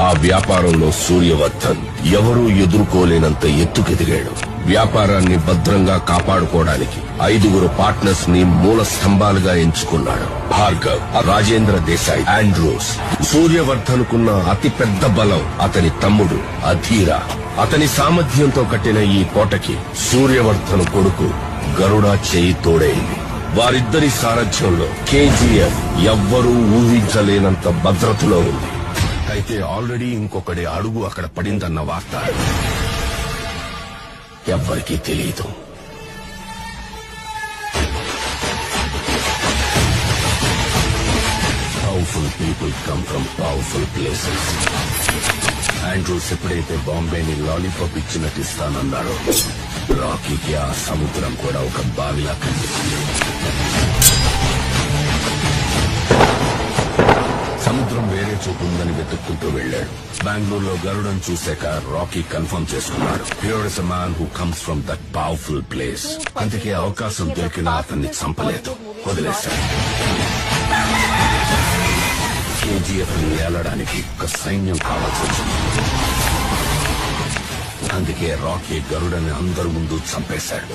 ఆ వ్యాపారంలో సూర్యవర్ధన్ ఎవరూ ఎదుర్కోలేనంత ఎత్తుకెదిగాడు. వ్యాపారాన్ని భద్రంగా కాపాడుకోవడానికి 5 పార్ట్నర్స్ ని మూల స్తంభాలుగా ఎంచుకున్నాడు. భార్గవ్, రాజేంద్ర దేశాయ్, ఆండ్రూస్. సూర్యవర్ధన్ కున్న అతి పెద్ద బలం అతని తమ్ముడు అధీర. అతని సామర్థ్యంతో కట్టిన ఈ కోటకి సూర్యవర్ధన్ కొడుకు గరుడ చేయి తోడైంది. వారిద్దరి సారథ్యంలో కేజీఎఫ్ ఎవ్వరూ ఊహించలేనంత భద్రతలో ఉంది. అయితే ఆల్రెడీ ఇంకొకటి అడుగు అక్కడ పడిందన్న వార్త ఎవ్వరికీ తెలియదు. Powerful people come from powerful places. Andrews ఎప్పుడైతే బాంబేని లాలీపాప్ ఇచ్చినట్టు ఇస్తానన్నాడో, రాకీకి ఆ సముద్రం కూడా ఒక బావిలా కనిపిస్తుంది. సముద్రం వేరే చోటు ఉందని వెతుక్కుంటూ వెళ్లాడు. బెంగళూరులో గరుడను చూశాక రాకీ కన్ఫర్మ్ చేసుకున్నాడు. Here is a man who comes from that powerful place. అందుకే అవకాశం దొరికినా అతన్ని చంపలేదు, వదిలేశాడు. కేజీఎఫ్ ని ఏలడానికి ఒక సైన్యం కావాల్సి వచ్చింది. అందుకే రాకీ గరుడని అందరి ముందు చంపేశాడు.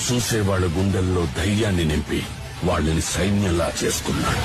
చూసేవాళ్ల గుండెల్లో ధైర్యాన్ని నింపి వాళ్ళని సైన్యంలా చేసుకున్నాడు.